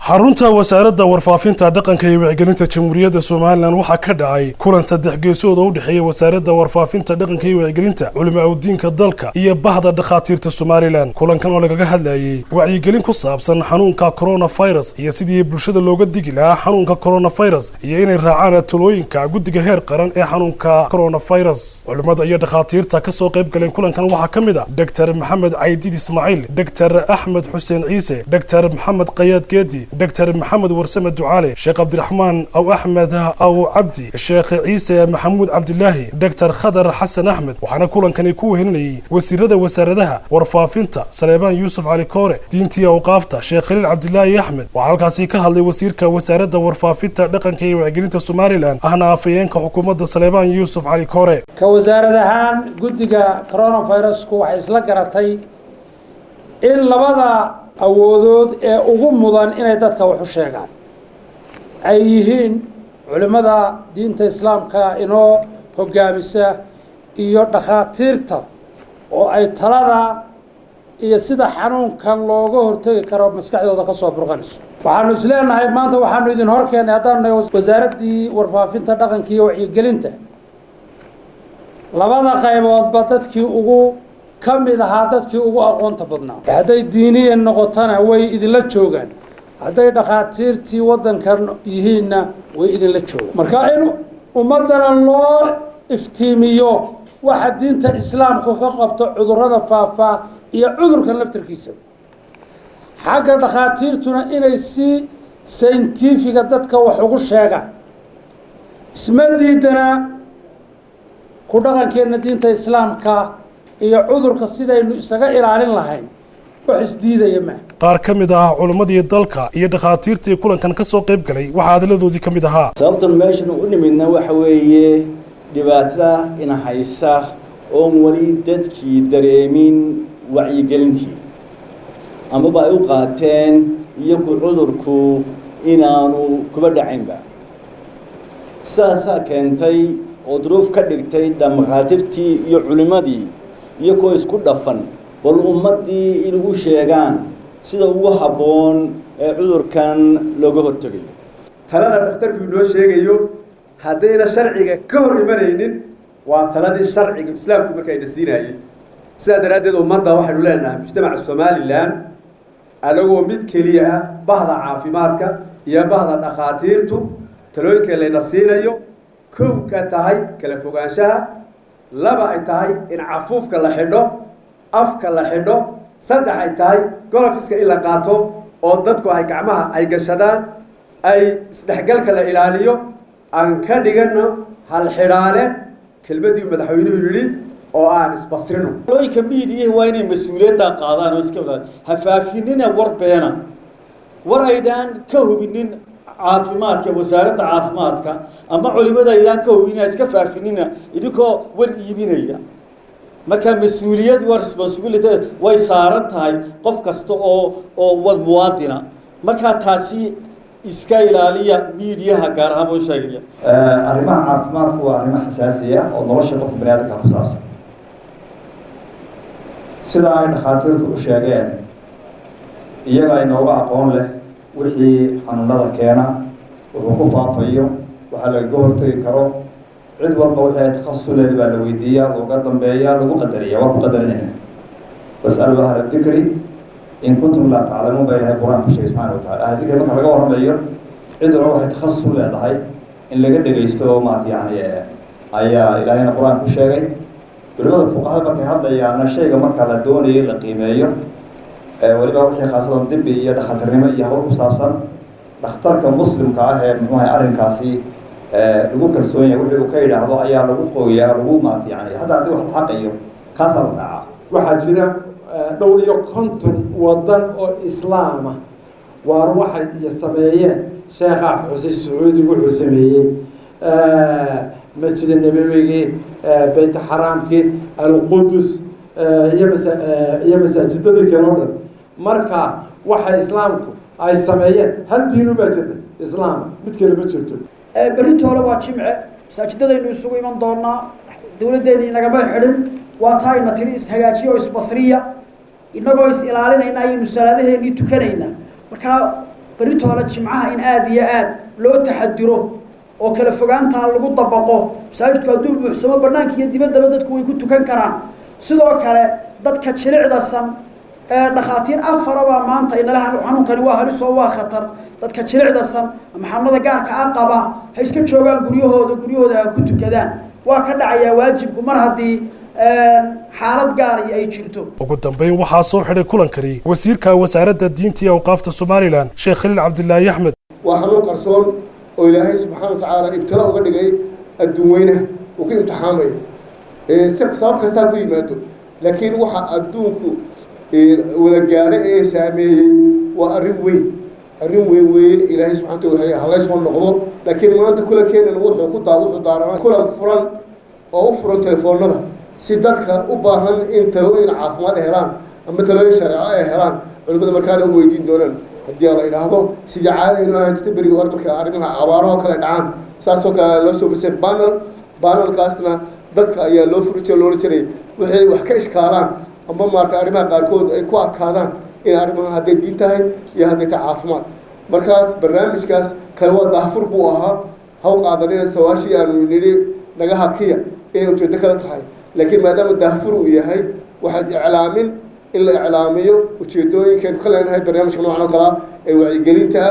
xarunta wasaaradda warfaafinta dhaqanka iyo wacyigelinta jamhuuriyadda Soomaaliland waxa ka dhacay kulan saddex geesood oo u dhaxeeya wasaaradda warfaafinta dhaqanka iyo wacyigelinta culimada diinka dalka iyo bahda dhaqaatiirta Soomaaliland kulankan oo laga hadlayay wacyigelin ku saabsan xanuunka coronavirus iyo sidii bulshada looga digi lahaa xanuunka coronavirus iyo inay raacaan talooyinka guddiga heer qaran ee xanuunka coronavirus culimada iyo dhaqaatiirta ka soo qayb galeen kulankan waxa kamid ah Dr. Maxamed Caydid Ismaaciil Dr. Axmed Xuseen Ciise Dr. Maxamed Qayaad Geedi دكتور محمد ورسمة دعالي شيخ عبد الرحمن أو أحمد أو عبدي الشيخ عيسى محمود عبد الله دكتور خضر حسن أحمد وحنا كلنا كان يكون هنا وسيردها ورفافنتا سليمان يوسف علي كوري دينتي أوقافتا شيخ خليل عبد الله أحمد وعلى كاسيكها اللي وسيرك وسيردها ورفافنتا دقن كي وعجلنتا سوماليلاند أهنا فيين كحكومة سليمان يوسف علي كوري كوزاردهان قدقة كورونا فيروس كو حيسلقرتي إن لبدا awoodood ee ugu mudan inay dadka wax u sheegaan ay yihiin culimada diinta islaamka inoo hogaamisa iyo dhaqaatiirta oo ay talada iyo sida xanuunkan looga hortagi karo maskaxdooda ka soo burqanayso waxaanu isleenahay maanta waxaanu idin horkeenay hadaan wasaaradii warfaafinta dhaqanka iyo wacyigelinta labada qayboodba dadkii ugu kamid ahaa dadkii ugu aqoonta badnaa haday diiniyan noqotana way idinla joogaan haday dhaqaatiirtii wadankan yihiinna way idinla joogaan marka in ummadana loo iftiimiyo waxa diinta islaamku ka qabto cudurrada faafa iyo cudurkan laftirkiisa xagga dhaqaatiirtuna inay si scientific dadka wax ugu sheegaan isma diidana ku dhaqankeena diinta islaamka iyo cudurka sidaynu isaga ilaalin lahayn wax isdiidaya ma qaar kamid ah culimadii dalka iyo dhaqaatiirtii kulankan ka soo qayb galay waxa hadaladoodii kamid ahaa sababtan meeshan u nimidna waxa weeye dhibaatada in haysa oo wali dadkii dareemin wacyigelintii ama ay u qaateen iyo cudurku inaanu kuba dhacaynba saasa keentay oo duruuf ka dhigtay dhaqaatiirtii iyo culimadii iyo ko isku dhafan bal ummadii inuu sheegaan sida ugu haboon ee cudurkan looga hortagayo talada dhakhtarku inoo sheegayo hadayna sharciga ka hor imanaynin waa taladii sharciga islaamku markay dhasiinayay sida daraadeed ummadda waxaanu leenahay mujtamaca Soomaaliland alagoo mid kaliya ah bahda caafimaadka iyo bahda dhaqaatiirtu talooyinka la dhasiinayo kow ka tahay kala fogaanshaha laba ay tahay in cafuufka la xidho afka la xidho saddex ay tahay golfiska in la qaato oo dadku ay gacmaha ay gashadaan ay isdhexgalka la ilaaliyo aan ka dhigano hal xidhaale kelmadii madaxweynuhu yiri oo aan isbasrino looyinka miidiyaha waa inay mas'uuliyadda qaadaan oo iska hafaafinina warbeena war aydan ka hubinin caafimaadka wasaaradda caafimaadka ama culimada ayaan ka hubinaa iska faafinina idinko war iibinaya marka mas'uuliyad war responsibility way saaran tahay qof kasta oo wad muwaadina marka taasi iska ilaaliya miidiyaha gaar ahaan oo sheegaya arrimaha caafimaadku waa arrimo xasaasi ah oo nolosha qof bini'aadamka ku saabsan sida ay dhaqaatiirtu u sheegeen iyaga inooga aqoon leh wixii xanuunada keena wuxuu ku faafayo waxa laga hortagi karo cid walba wixii takhasuleed baa la weydiiyaa looga dambeeyaa lagu qadariyaa waa ku qadarinayna was'alu ahla dhikri in kuntum la ta'lamuun baa ilaahay quraanku sheegay subhanahu wa ta'ala ahla dhikri marka laga waramayo cid walba waxay takhasus leedahay in laga dhageysto maad yaani ayaa ilaahayna quraanku sheegay culimada fuqaha markay hadlayaan shayga marka la doonayo la qiimeeyo waliba wixii khaasadan dibbi iyo dhaqaatiirnimo iyo hawl ku saabsan dhakhtarka muslimka ah ee muxuu arrinkaasi lagu kalsoon yahay wixii uu ka yiraahdo ayaa lagu qooyaa lagu maad yaani hadda hadii wax xaqayo kaas la raaca waxa jira dhowr iyo konton wadan oo islaam ah waar waxay iyo sameeyeen sheekha Xuseen Sacuudi wuxuu sameeyay masjid nabawiga bayt xaraamki al-Qudus iyo masaajidada kale oo dhan marka waxa islaamku ay sameeyeen hal diin u baajirta islaam mid kale ma jirto بريتولا واتشمع ساجدة إنه يسوي من دورنا دولة ديني نجمع حرن واتاي نتري إسهاجي أو إسبصرية إنه جويس إلالنا إن أي نسالة إني تكرينا مركا بريتولا جمعها إن آدي آد لو تحدره oo kala fogaanta lagu dabaqo masaajidku haduu buuxsamo banaanka iyo dibadda dadku way ku tukan karaan sidoo kale dadka jilicdasan ee dhaqaatiir afaraba maanta in laha xanuunkani waa halis oo waa khatar dadka jilicdasan maxamada gaarka ah qaba ha iska joogaan guryahooda ku tukadaan waa ka dhacaya waajibku mar hadii xaalad gaar ay jirto ugu dambeyn waxa soo xidhay kulankani wasiirka wasaaradda diinta iyo awqaafta Soomaaliland Sheekh Khalil Cabdullaahi Axmed waxaanu qarsoon oo Ilaahay subhanahu wa ta'ala ibtila uga dhigay adduunweynaha oo ka imtixaamay sabab kasta ku yimaado laakiin waxa adduunku wada gaaray ee saameeyay waa arrin weyn Ilaahay subhanahu wa ta'ala halays ma noqdo laakiin maanta kulankeena wuxuu ku daaraa kulan furan oo u furan telefoonada si dadka u baahan in talooyin caafimaad helaan ama talooyin sharci ah helaan culimada markaa ay weydiin doonaan haddii la yiraahdo sida caadayna aan jirtay bariga hore marka arrimaha abaaraha kala dhacaan saasoo kale loo soo firsay panelkaasna dadka ayaa loo furiyay loo jiray waxay wax ka iskaalaan ama maarta arrimaha qaarkood ay ku adkaadaan in arrimaha hadday diin tahay iyo hadday tahay caafimaad markaas barnaamijkaas kala wada daafur buu ahaa haw qaadanina sawaashi aanu niri naga hakiya inay ujeedo kala tahay laakiin maadaama daafur uu yahay waxaad iclaamin in la iclaamiyo ujeedooyinkan kala leenahay barnaamijka noocan oo kala ay wacyigelinta